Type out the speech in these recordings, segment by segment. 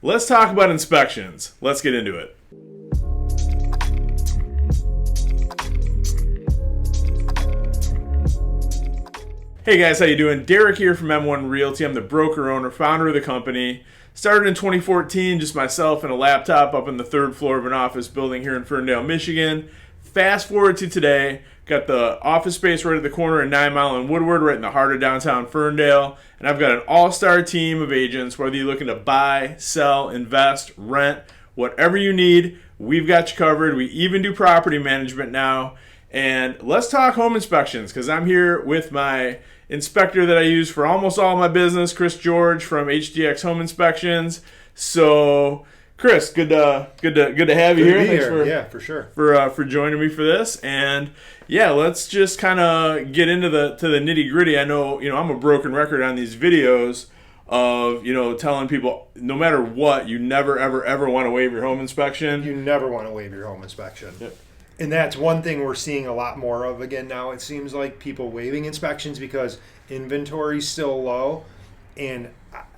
let's talk about inspections. Let's get into it. Hey guys, how you doing? Derek here from M1 Realty. I'm the broker owner, founder of the company. Started in 2014, just myself and a laptop up in the third floor of an office building here in Ferndale, Michigan. Fast forward to today, got the office space right at the corner in 9 Mile and Woodward, right in the heart of downtown Ferndale. And I've got an all-star team of agents, whether you're looking to buy, sell, invest, rent, whatever you need, we've got you covered. We even do property management now. And let's talk home inspections, because I'm here with my inspector that I use for almost all my business, Chris George from HDX Home Inspections. So, Chris, good to have you here. Thanks for sure for joining me for this. And yeah, let's just kind of get into the nitty gritty. I know I'm a broken record on these videos of telling people no matter what, you never ever want to waive your home inspection. You never want to waive your home inspection. Yep. And that's one thing we're seeing a lot more of again now. It seems like people waiving inspections because inventory's still low, and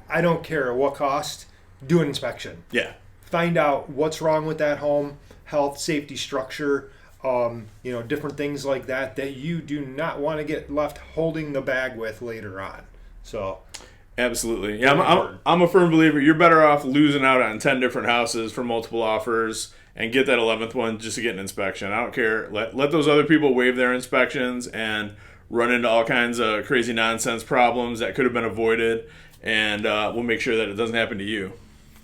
I don't care at what cost, do an inspection. Yeah. Find out what's wrong with that home, health, safety, structure, different things like that you do not want to get left holding the bag with later on. So. Absolutely. Yeah, I'm a firm believer. You're better off losing out on 10 different houses for multiple offers and get that 11th one just to get an inspection. I don't care. Let those other people waive their inspections and run into all kinds of crazy nonsense problems that could have been avoided, and we'll make sure that it doesn't happen to you.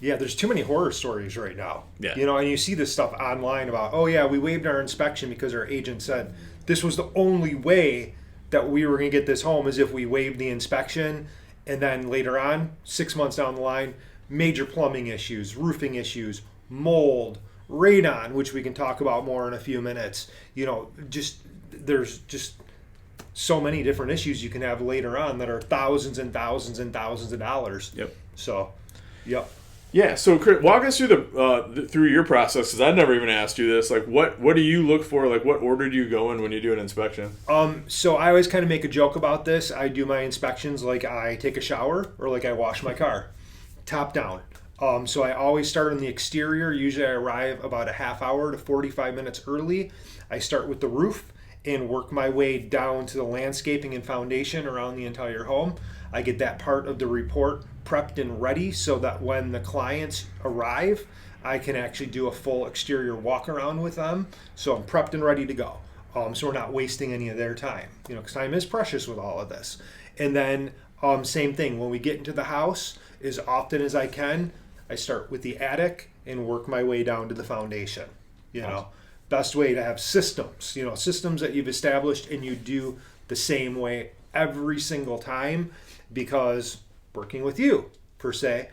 Yeah, there's too many horror stories right now. Yeah. And you see this stuff online about, we waived our inspection because our agent said this was the only way that we were going to get this home is if we waived the inspection. And then later on, 6 months down the line, major plumbing issues, roofing issues, mold, radon, which we can talk about more in a few minutes. There's just so many different issues you can have later on that are thousands and thousands and thousands of dollars. Yep. So, yep. Yeah. So, Chris, walk us through through your process, because I've never even asked you this. Like, what do you look for? Like, what order do you go in when you do an inspection? So I always kind of make a joke about this. I do my inspections like I take a shower or like I wash my car, top down. So I always start on the exterior. Usually I arrive about a half hour to 45 minutes early. I start with the roof and work my way down to the landscaping and foundation around the entire home. I get that part of the report prepped and ready so that when the clients arrive, I can actually do a full exterior walk around with them. So I'm prepped and ready to go. So we're not wasting any of their time, because time is precious with all of this. And then same thing, when we get into the house, as often as I can, I start with the attic and work my way down to the foundation. Best way to have systems, systems that you've established and you do the same way every single time, because working with you, per se,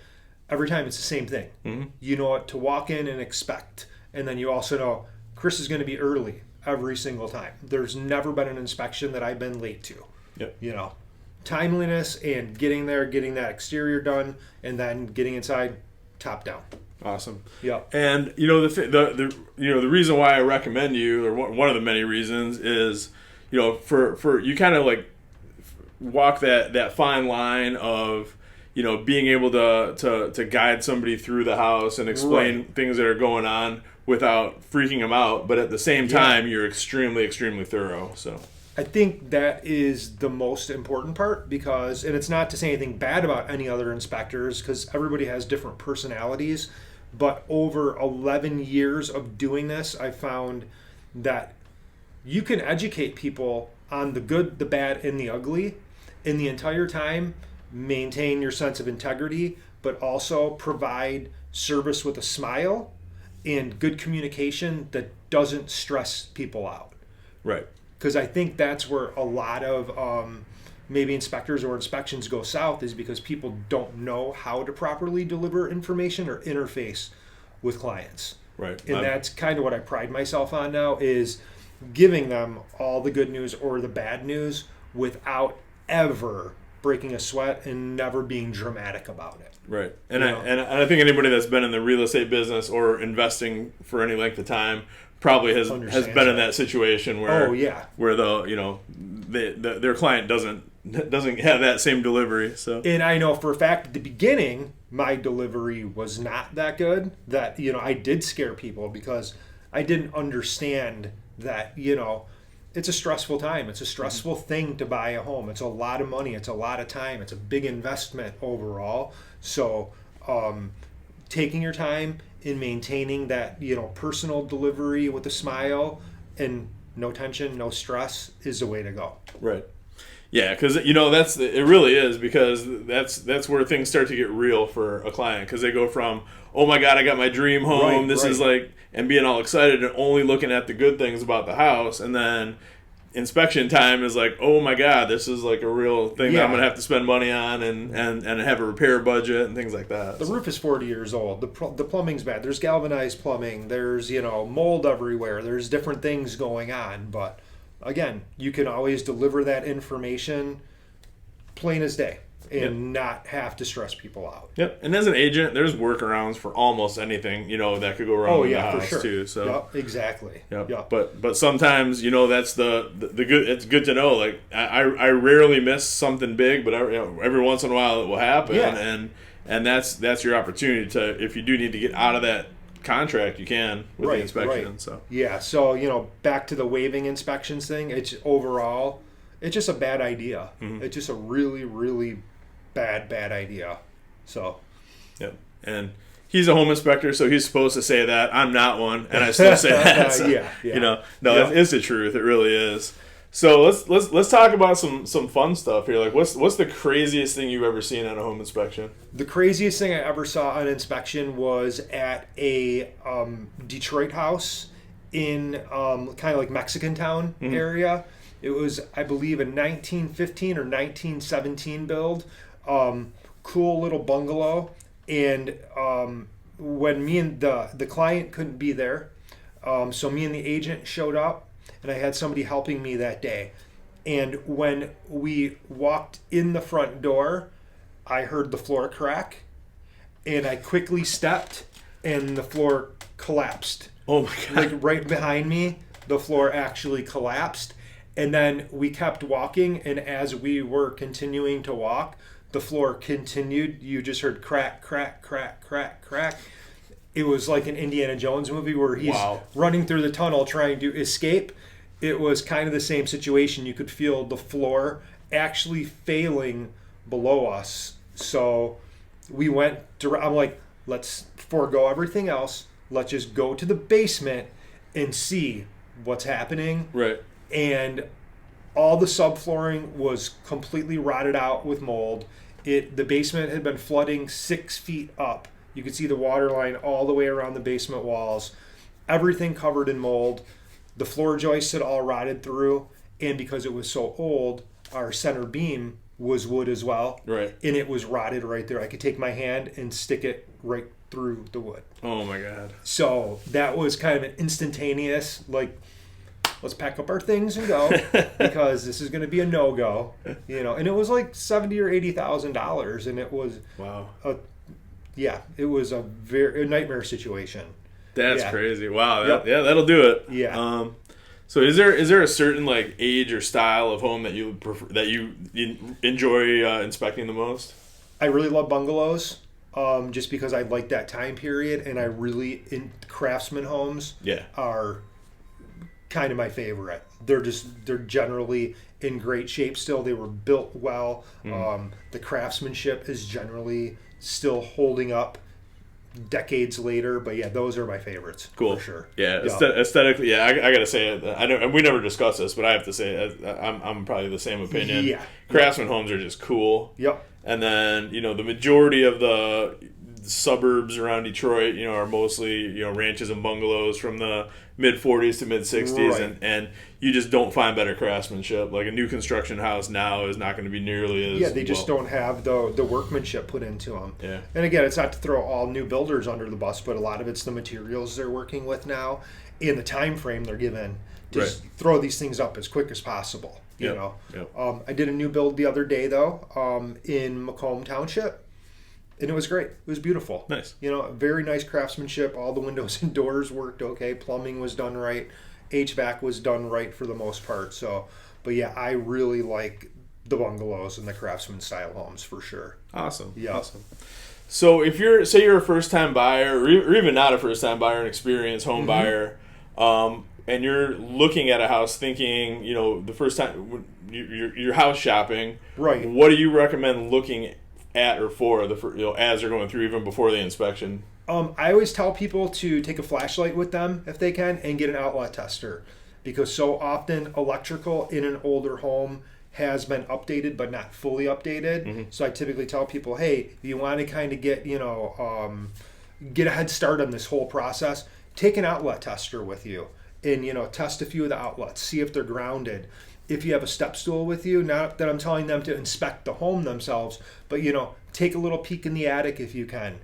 every time it's the same thing. Mm-hmm. You know what to walk in and expect. And then you also know Chris is going to be early every single time. There's never been an inspection that I've been late to. Yep. Timeliness and getting there, getting that exterior done, and then getting inside, top down. Awesome. Yeah. And the reason why I recommend you, or one of the many reasons, is for you kind of like walk that fine line of being able to guide somebody through the house and explain things that are going on without freaking them out, but at the same time you're extremely thorough. So I think that is the most important part, because, and it's not to say anything bad about any other inspectors, because everybody has different personalities, but over 11 years of doing this, I found that you can educate people on the good, the bad, and the ugly, and the entire time maintain your sense of integrity, but also provide service with a smile and good communication that doesn't stress people out. Right. Because I think that's where a lot of maybe inspectors or inspections go south, is because people don't know how to properly deliver information or interface with clients. Right. And that's kind of what I pride myself on now, is giving them all the good news or the bad news without ever breaking a sweat and never being dramatic about it. Right. And I think anybody that's been in the real estate business or investing for any length of time probably has been in that situation where where their client doesn't have that same delivery. So, and I know for a fact at the beginning my delivery was not that good, that, I did scare people because I didn't understand that, it's a stressful time. It's a stressful thing to buy a home. It's a lot of money. It's a lot of time. It's a big investment overall. So taking your time in maintaining that, personal delivery with a smile and no tension, no stress is the way to go. Right. Yeah, because it really is, because that's where things start to get real for a client, because they go from, oh my God, I got my dream home, this is like, and being all excited and only looking at the good things about the house, and then inspection time is like, oh my God, this is like a real thing that I'm gonna have to spend money on and have a repair budget and things like that. The roof is 40 years old. The plumbing's bad. There's galvanized plumbing. There's mold everywhere. There's different things going on, but again, you can always deliver that information plain as day and not have to stress people out. Yep. And as an agent, there's workarounds for almost anything, that could go wrong in the house, for sure, too. So yep, exactly. Yep. But sometimes, that's the good. It's good to know. Like I rarely miss something big, but every once in a while it will happen. Yeah. And that's your opportunity to, if you do need to get out of that contract, you can with the inspection. So back to the waiving inspections thing. It's just a bad idea. Mm-hmm. It's just a really, really bad idea. So yep. And he's a home inspector, so he's supposed to say that. I'm not one, and I still say that. So, it's the truth. It really is. So let's talk about some fun stuff here. Like what's the craziest thing you've ever seen at a home inspection? The craziest thing I ever saw on inspection was at a Detroit house in kind of like Mexican town area. It was, I believe, a 1915 or 1917 build. Cool little bungalow. And when me and the client couldn't be there, so me and the agent showed up, and I had somebody helping me that day. And when we walked in the front door, I heard the floor crack, and I quickly stepped, and the floor collapsed. Oh my God. Like right behind me, the floor actually collapsed. And then we kept walking, and as we were continuing to walk, the floor continued. You just heard crack, crack, crack, crack, crack. It was like an Indiana Jones movie where he's running through the tunnel trying to escape. It was kind of the same situation. You could feel the floor actually failing below us. So we went I'm like, let's forego everything else. Let's just go to the basement and see what's happening. Right. And all the subflooring was completely rotted out with mold. The basement had been flooding 6 feet up. You could see the water line all the way around the basement walls. Everything covered in mold. The floor joists had all rotted through, and because it was so old, our center beam was wood as well. Right. And it was rotted right there. I could take my hand and stick it right through the wood. Oh my God. So that was kind of an instantaneous, like, let's pack up our things and go, because this is going to be a no-go, And it was like $70,000 or $80,000, and it was it was a nightmare situation. That's crazy. Wow. That'll do it. Yeah. So is there a certain like age or style of home that you prefer, that you enjoy inspecting the most? I really love bungalows, just because I like that time period, and I really craftsman homes are kind of my favorite. They're generally in great shape still. They were built well. The craftsmanship is generally still holding up decades later, but those are my favorites. Cool. For sure. Aesthetically, I gotta say it. I know we never discussed this, but I have to say I'm probably the same opinion. Craftsman homes are just cool. Yep. And then the majority of the suburbs around Detroit, are mostly ranches and bungalows from the mid 40s to mid 60s, and you just don't find better craftsmanship. Like a new construction house now is not going to be nearly as they just don't have the workmanship put into them. Yeah. And again, it's not to throw all new builders under the bus, but a lot of it's the materials they're working with now and the time frame they're given to throw these things up as quick as possible. Yep. I did a new build the other day though, in Macomb Township. And it was great. It was beautiful. Nice. Very nice craftsmanship. All the windows and doors worked okay. Plumbing was done right. HVAC was done right for the most part. So, but I really like the bungalows and the craftsman style homes for sure. Awesome. Yeah. Awesome. So if you're a first time buyer, or even not a first time buyer, an experienced home buyer, and you're looking at a house thinking, the first time you're house shopping, Right. What do you recommend looking at or for as they're going through, even before the inspection? I always tell people to take a flashlight with them if they can and get an outlet tester, because so often electrical in an older home has been updated but not fully updated. So I typically tell people, hey, if you want to kind of get get a head start on this whole process, take an outlet tester with you and test a few of the outlets, see if they're grounded. If you have a step stool with you, not that I'm telling them to inspect the home themselves, but take a little peek in the attic if you can.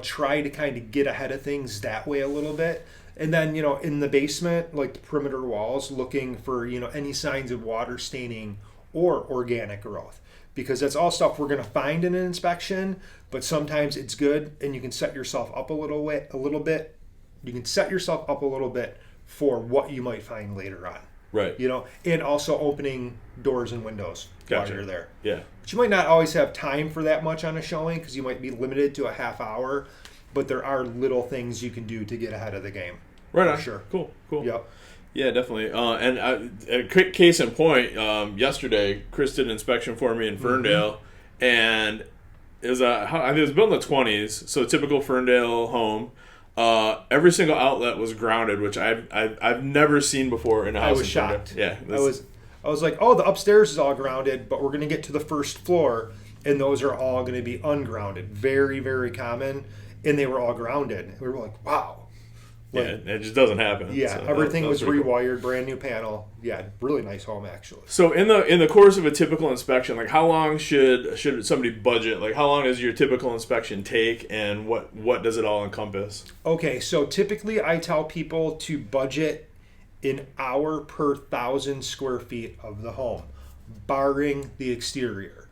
Try to kind of get ahead of things that way a little bit. And then, in the basement, like the perimeter walls, looking for, any signs of water staining or organic growth, because that's all stuff we're going to find in an inspection. But sometimes it's good, and you can set yourself up a little bit. You can set yourself up a little bit for what you might find later on. Right. And also opening doors and windows while you're there. Yeah. But you might not always have time for that much on a showing, because you might be limited to a half hour. But there are little things you can do to get ahead of the game. Right on. Sure. Cool. Yep. Yeah, definitely. And a quick case in point, yesterday, Chris did an inspection for me in Ferndale, and it was built in the 20s, so typical Ferndale home. Every single outlet was grounded, which I've never seen before in a house. I was shocked. Yeah, I was like, oh, the upstairs is all grounded, but we're going to get to the first floor, and those are all going to be ungrounded. Very, very common, and they were all grounded. We were like, wow. Yeah, it just doesn't happen. Yeah, so everything was rewired, cool. Brand new panel. Yeah, really nice home actually. So in the course of a typical inspection, like how long should somebody budget? Like how long does your typical inspection take, and what does it all encompass? Okay, so typically I tell people to budget an hour per 1,000 square feet of the home, barring the exterior.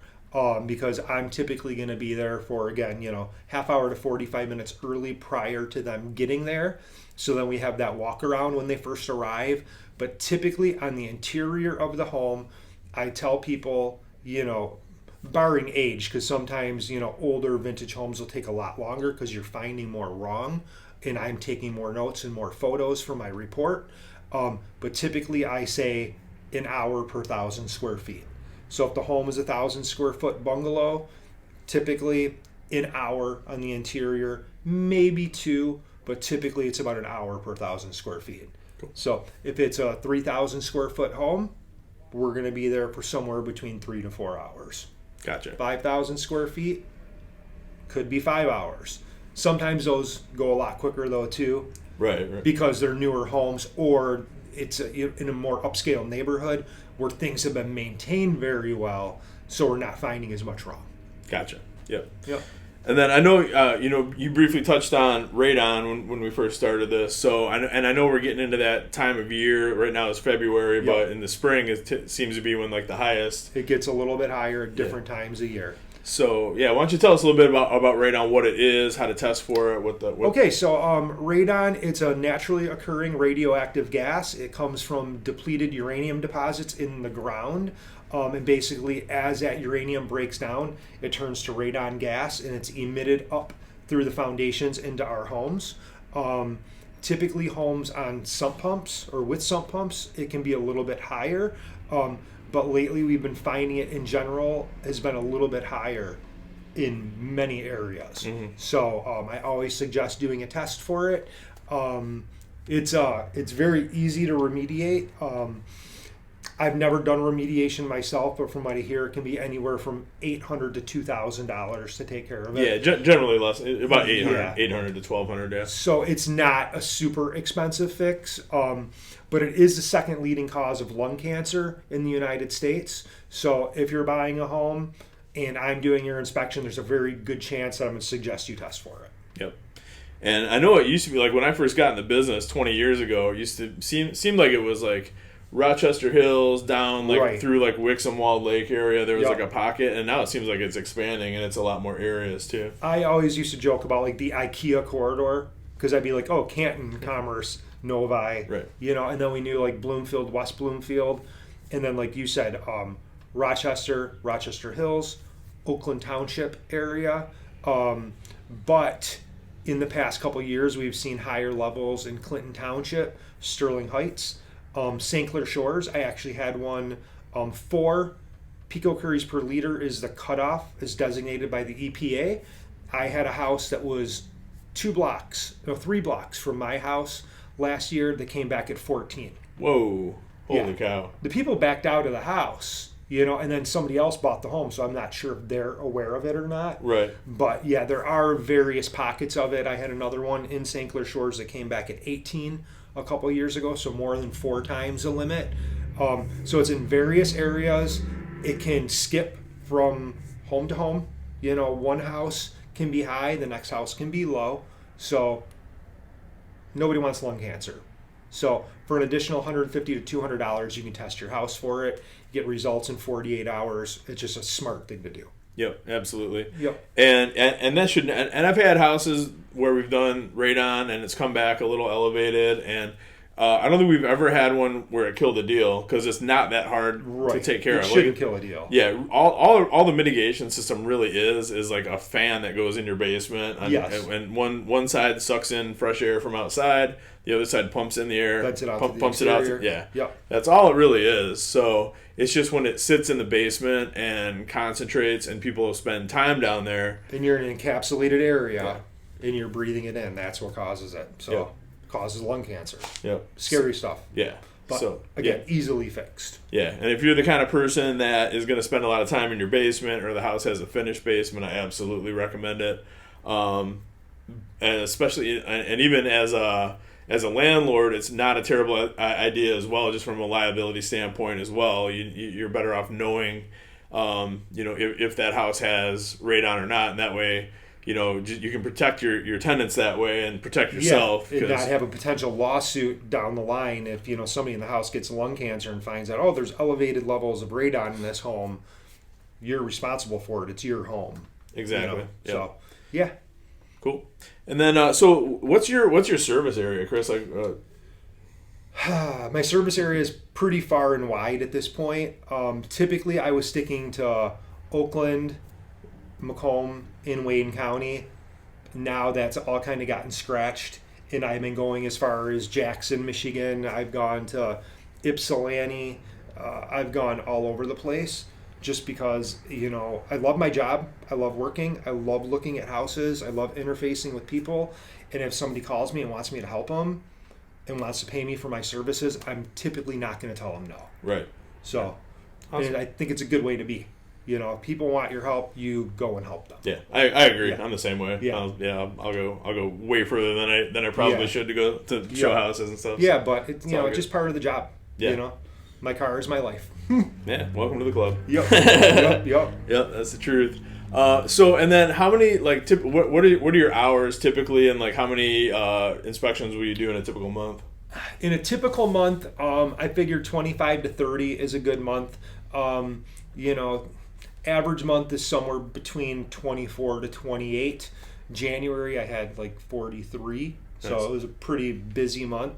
Because I'm typically going to be there for, again, half hour to 45 minutes early prior to them getting there. So then we have that walk around when they first arrive. But typically on the interior of the home, I tell people, barring age, because sometimes, older vintage homes will take a lot longer because you're finding more wrong. And I'm taking more notes and more photos for my report. But typically I say an hour per 1,000 square feet. So if the home is 1,000 square foot bungalow, typically an hour on the interior, maybe 2, but typically it's about an hour per 1,000 square feet. Cool. So if it's a 3,000 square foot home, we're going to be there for somewhere between 3 to 4 hours. Gotcha. 5,000 square feet could be 5 hours. Sometimes those go a lot quicker though too. Right. Because they're newer homes, or it's in a more upscale neighborhood where things have been maintained very well, so we're not finding as much wrong. Gotcha. Yep. And then I know you briefly touched on radon when we first started this. So I know we're getting into that time of year. Right now it's February, but in the spring it seems to be when like the highest. It gets a little bit higher at different times a year. So why don't you tell us a little bit about radon, what it is, how to test for it, Okay, so radon, it's a naturally occurring radioactive gas. It comes from depleted uranium deposits in the ground. And basically, as that uranium breaks down, it turns to radon gas, and it's emitted up through the foundations into our homes. Typically, homes on sump pumps or with sump pumps, it can be a little bit higher. But lately, we've been finding it in general has been a little bit higher in many areas. Mm-hmm. So I always suggest doing a test for it. It's very easy to remediate. I've never done remediation myself, but from what I hear, it can be anywhere from $800 to $2,000 to take care of it. Yeah, generally less, about $800 to $1,200. Yeah. So it's not a super expensive fix, but it is the second leading cause of lung cancer in the United States. So if you're buying a home and I'm doing your inspection, there's a very good chance that I'm going to suggest you test for it. Yep. And I know it used to be like when I first got in the business 20 years ago, it used to seem like it was like Rochester Hills down through like Wixom Walled Lake area. There was like a pocket, and now it seems like it's expanding and it's a lot more areas too. I always used to joke about like the IKEA corridor, because I'd be like, oh, Canton, Commerce, Novi, right. And then we knew like Bloomfield, West Bloomfield, and then like you said, Rochester Hills, Oakland Township area. But in the past couple of years, we've seen higher levels in Clinton Township, Sterling Heights, St. Clair Shores. I actually had one 4 picocuries per liter is the cutoff, is designated by the EPA. I had a house that was 3 blocks from my house last year that came back at 14. Whoa. Holy cow. The people backed out of the house, and then somebody else bought the home, so I'm not sure if they're aware of it or not. Right. But yeah, there are various pockets of it. I had another one in St. Clair Shores that came back at 18 a couple years ago, so more than 4 times the limit. So it's in various areas. It can skip from home to home. One house can be high, the next house can be low. So nobody wants lung cancer. So for an additional $150 to $200, you can test your house for it, get results in 48 hours. It's just a smart thing to do. Yep, absolutely. Yep. And that should, and I've had houses where we've done radon and it's come back a little elevated, and I don't think we've ever had one where it killed a deal, because it's not that hard to take care of. It shouldn't kill a deal. Yeah, all the mitigation system really is like a fan that goes in your basement. And one side sucks in fresh air from outside, the other side pumps in the air, pumps it out. Yeah, yep. That's all it really is. So it's just when it sits in the basement and concentrates, and people spend time down there, and you're in an encapsulated area, and you're breathing it in. That's what causes it. So. Causes lung cancer. Yep. Scary stuff. Yeah. But so again, easily fixed. Yeah, and if you're the kind of person that is going to spend a lot of time in your basement, or the house has a finished basement, I absolutely recommend it. And especially, and even as a landlord, it's not a terrible idea as well, just from a liability standpoint as well. You're better off knowing, if that house has radon or not, and that way, you can protect your tenants that way and protect yourself. And not have a potential lawsuit down the line if, somebody in the house gets lung cancer and finds out, there's elevated levels of radon in this home. You're responsible for it. It's your home. Exactly. Yep. So, yeah. Cool. And then, so what's your service area, Chris? Like, my service area is pretty far and wide at this point. Typically, I was sticking to Oakland, Macomb, in Wayne County. Now that's all kind of gotten scratched, and I've been going as far as Jackson, Michigan. I've gone to Ypsilanti. I've gone all over the place, just because I love my job. I love working. I love looking at houses. I love interfacing with people. And if somebody calls me and wants me to help them and wants to pay me for my services, I'm typically not going to tell them no. Right. So, awesome. And I think it's a good way to be. If people want your help, you go and help them. Yeah, I agree. Yeah. I'm the same way. Yeah. I'll go way further than I probably should to go to show houses and stuff. Yeah, but it's just part of the job. Yeah. My car is my life. Yeah, welcome to the club. Yep. Yep. Yep, that's the truth. So, and then how many, like, what are your hours typically, and like how many inspections will you do in a typical month? In a typical month, I figure 25 to 30 is a good month. Average month is somewhere between 24 to 28. January I had like 43, so nice. It was a pretty busy month.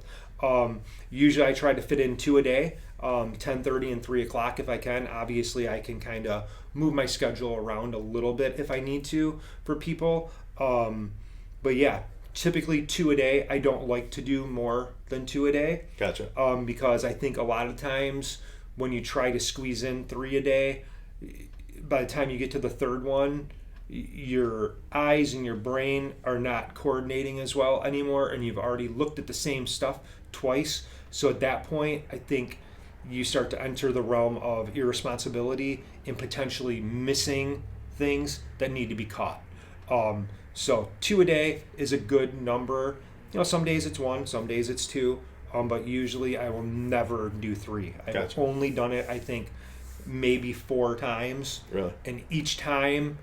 Usually I try to fit in 2 a day, 10:30 and 3 o'clock if I can. Obviously I can kind of move my schedule around a little bit if I need to for people. But yeah, typically 2 a day. I don't like to do more than 2 a day. Gotcha. Because I think a lot of times when you try to squeeze in 3 a day, by the time you get to the third one, your eyes and your brain are not coordinating as well anymore, and you've already looked at the same stuff twice. So at that point, I think you start to enter the realm of irresponsibility and potentially missing things that need to be caught. So 2 a day is a good number. Some days it's 1, some days it's 2, but usually I will never do 3. I've only done it, I think, maybe 4 times. Really? And each time,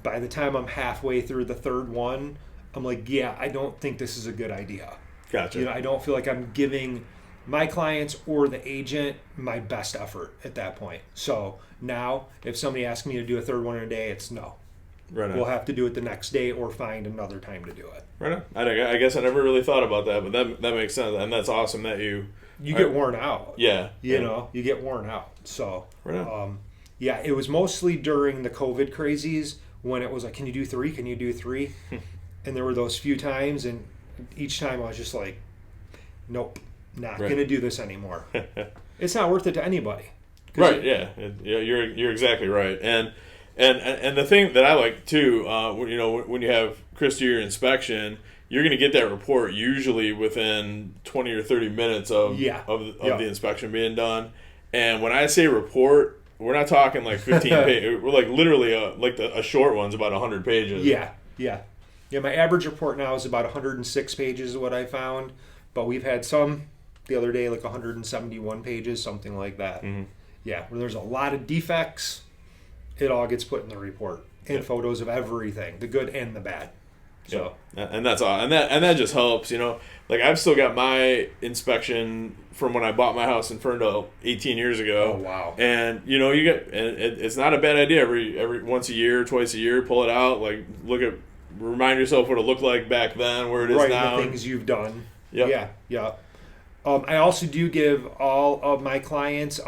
by the time I'm halfway through the third one, I'm like, I don't think this is a good idea. Gotcha. I don't feel like I'm giving my clients or the agent my best effort at that point. So now, if somebody asks me to do a third one in a day, it's no. Right on. We'll have to do it the next day or find another time to do it. Right on. I guess I never really thought about that, but that makes sense, and that's awesome that you get worn out. Yeah. You get worn out. So, right on. it was mostly during the COVID crazies when it was like, can you do 3? Can you do 3? And there were those few times, and each time I was just like, nope, not Right. going to do this anymore. It's not worth it to anybody. Right. Yeah. You're exactly right. And the thing that I like too, when you have Chris do your inspection, you're going to get that report usually within 20 or 30 minutes of the inspection being done. And when I say report, we're not talking like 15 pages. We're like literally a short one's about 100 pages. Yeah. My average report now is about 106 pages is what I found, but we've had some the other day like 171 pages, something like that. Mm-hmm. Yeah, where there's a lot of defects, it all gets put in the report and photos of everything, the good and the bad. So and that's all, and that just helps, Like I've still got my inspection from when I bought my house in Ferndale 18 years ago. Oh wow! And you get, and it's not a bad idea every once a year, twice a year, pull it out, like remind yourself what it looked like back then, where it is now, the things you've done. Yep. Yeah. I also do give all of my clients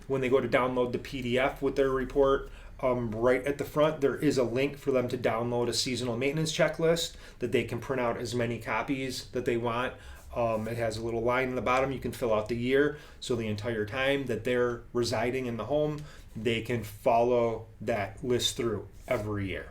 when they go to download the PDF with their report. Right at the front, there is a link for them to download a seasonal maintenance checklist that they can print out as many copies that they want. It has a little line in the bottom. You can fill out the year. So the entire time that they're residing in the home, they can follow that list through every year,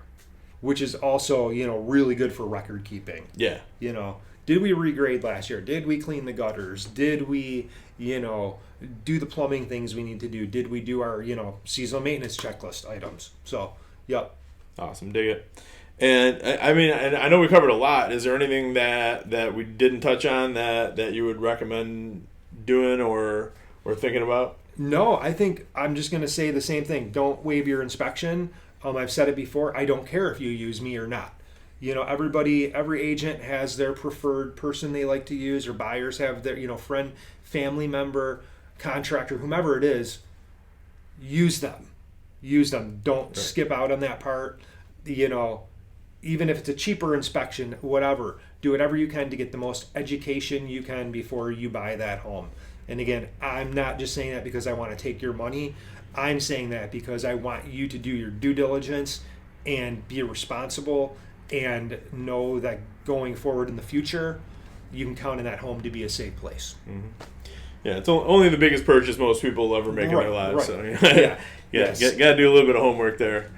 which is also, really good for record keeping. Yeah. Did we regrade last year? Did we clean the gutters? Did we, do the plumbing things we need to do? Did we do our, seasonal maintenance checklist items? So, yep. Awesome. Dig it. And I know we covered a lot. Is there anything that we didn't touch on that you would recommend doing or thinking about? No, I think I'm just going to say the same thing. Don't waive your inspection. I've said it before. I don't care if you use me or not. Every agent has their preferred person they like to use, or buyers have their, friend, family member, contractor, whomever it is. Use them. Don't skip out on that part. Even if it's a cheaper inspection, whatever, do whatever you can to get the most education you can before you buy that home. And again, I'm not just saying that because I want to take your money. I'm saying that because I want you to do your due diligence and be responsible and know that going forward in the future, you can count on that home to be a safe place. Mm-hmm. Yeah, it's only the biggest purchase most people will ever make in their lives. Right. So Yes. Got to do a little bit of homework there.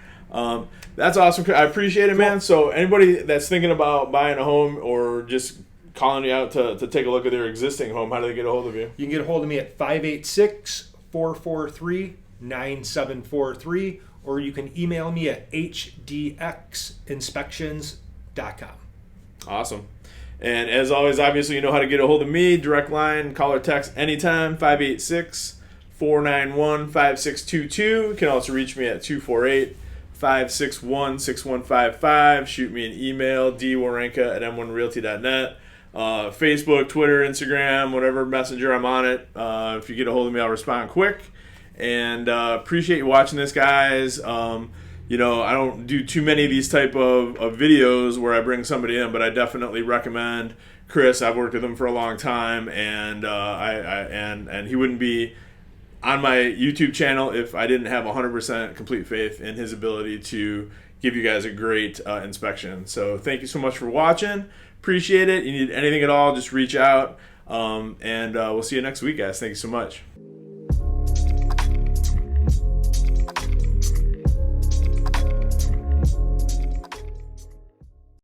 That's awesome. I appreciate it, man. So anybody that's thinking about buying a home or just calling you out to take a look at their existing home, how do they get a hold of you? You can get a hold of me at 586-443-9743, or you can email me at hdxinspections.com. Awesome. And as always, obviously, you know how to get a hold of me. Direct line, call or text anytime, 586-491-5622. You can also reach me at 248-561-6155. Shoot me an email, dwerenka@m1realty.net. Facebook, Twitter, Instagram, whatever messenger I'm on it. If you get a hold of me, I'll respond quick. And appreciate you watching this, guys. I don't do too many of these type of videos where I bring somebody in, but I definitely recommend Chris. I've worked with him for a long time, and and he wouldn't be on my YouTube channel if I didn't have 100% complete faith in his ability to give you guys a great inspection. So thank you so much for watching. Appreciate it. You need anything at all, just reach out. And we'll see you next week, guys. Thank you so much.